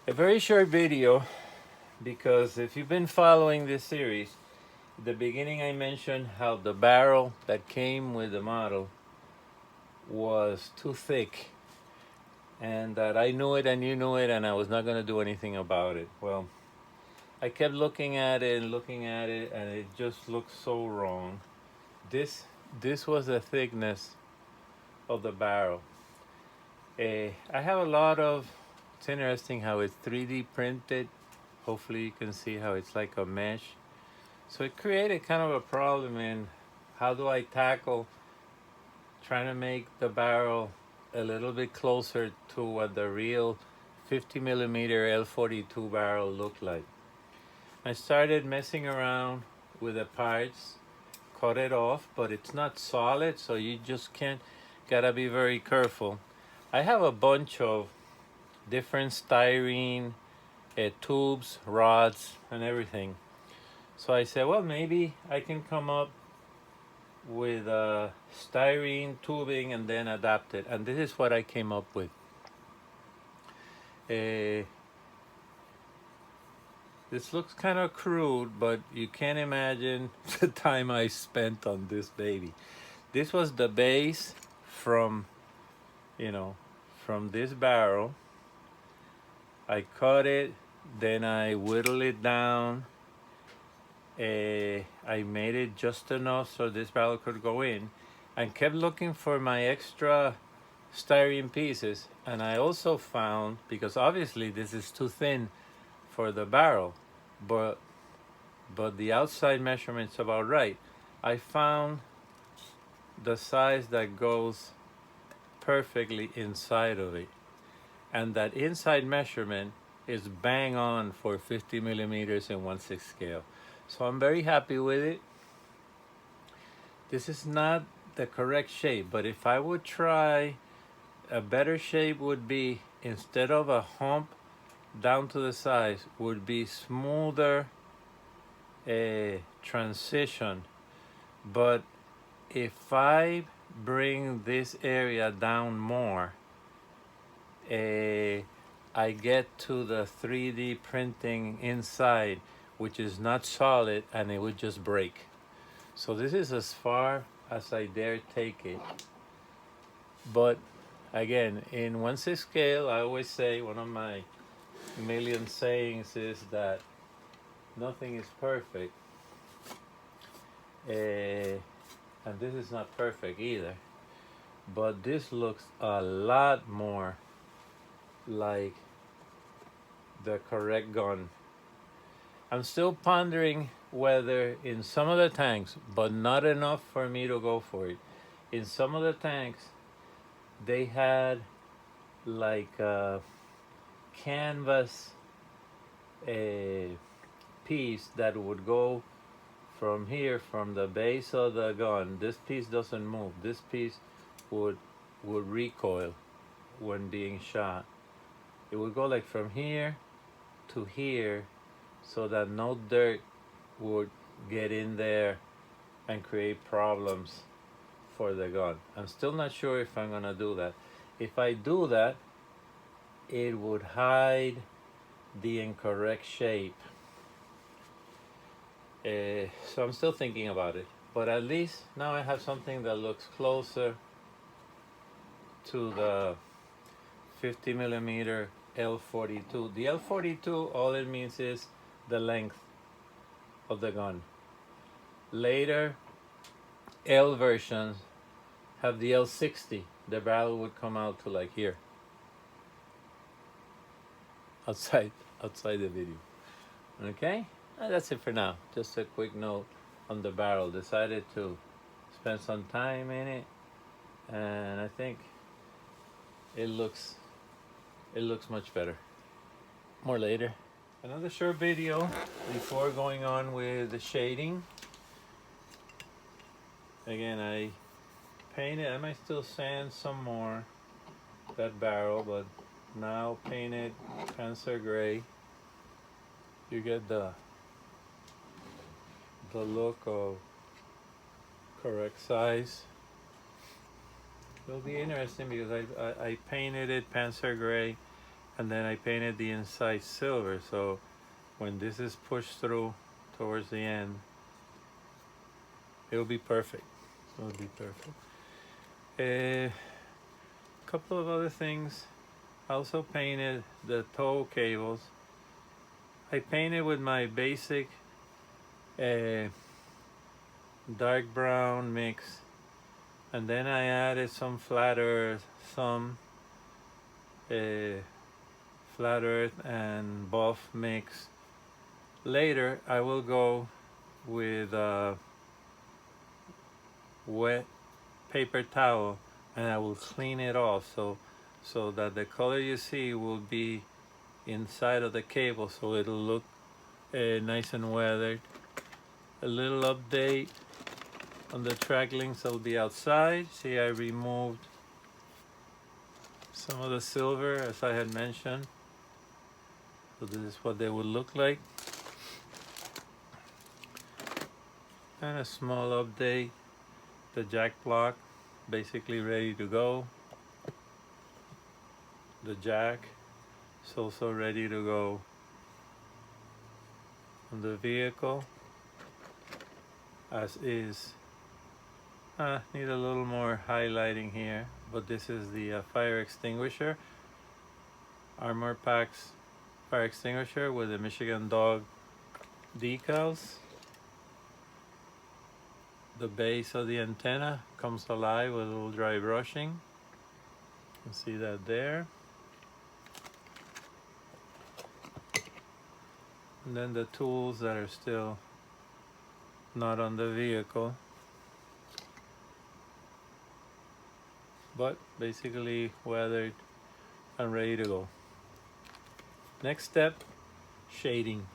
A very short video, because if you've been following this series, at the beginning I mentioned how the barrel that came with the model was too thick, and that I knew it and you knew it, and I was not going to do anything about it. Well, I kept looking at it and looking at it, and it just looked so wrong. This was the thickness of the barrel. I have a lot of, it's interesting how it's 3D printed. Hopefully you can see how it's like a mesh. So it created kind of a problem in how do I tackle trying to make the barrel a little bit closer to what the real 50 millimeter L42 barrel looked like. I started messing around with the parts, cut it off, but it's not solid, so you just gotta be very careful. I have a bunch of different styrene tubes, rods, and everything. So I said, well, maybe I can come up with styrene tubing and then adapt it. And this is what I came up with. This looks kind of crude, but you can't imagine the time I spent on this baby. This was the base from this barrel. I cut it, then I whittled it down. I made it just enough so this barrel could go in, and kept looking for my extra styrene pieces. And I also found, because obviously this is too thin for the barrel, but the outside measurement's about right. I found the size that goes perfectly inside of it, and that inside measurement is bang on for 50 millimeters in 1/6 scale. So I'm very happy with it. This is not the correct shape, but if I would try, a better shape would be, instead of a hump down to the sides, would be smoother transition. But if I bring this area down more, I get to the 3D printing inside, which is not solid, and it would just break. So this is as far as I dare take it. But again, in 1/6 scale, I always say, one of my million sayings is that nothing is perfect. And this is not perfect either. But this looks a lot more like the correct gun. I'm still pondering whether in some of the tanks, but not enough for me to go for it. In some of the tanks, they had like a canvas piece that would go from here, from the base of the gun. This piece doesn't move. This piece would recoil when being shot. It would go like from here to here, so that no dirt would get in there and create problems for the gun. I'm still not sure if I'm gonna do that. If I do that, it would hide the incorrect shape. So I'm still thinking about it, but at least now I have something that looks closer to the 50 millimeter L42. The L42, all it means is the length of the gun. Later L versions have the L60. The barrel would come out to like here, outside the video. Okay, that's it for now. Just a quick note on the barrel. Decided to spend some time in it, and I think it looks much better. More later. Another short video before going on with the shading. Again, I painted, I might still sand some more that barrel, but now painted Panzer Gray. You get the look of correct size. It'll be interesting because I painted it Panzer Gray, and then I painted the inside silver, so when this is pushed through towards the end, it'll be perfect. It'll be perfect. A couple of other things. I also painted the tow cables. I painted with my basic dark brown mix, and then I added some flat earth, flat earth and buff mix. Later I will go with a wet paper towel and I will clean it off so that the color you see will be inside of the cable, so it'll look nice and weathered. A little update on the track links will be outside. See, I removed some of the silver as I had mentioned, so this is what they would look like. And a small update, the jack block basically ready to go. The jack is also ready to go on the vehicle, as is. Need a little more highlighting here, but this is the fire extinguisher, Armor Packs fire extinguisher with the Michigan dog decals. The base of the antenna comes alive with a little dry brushing. You can see that there. And then the tools that are still not on the vehicle, but basically weathered and ready to go. Next step, shading.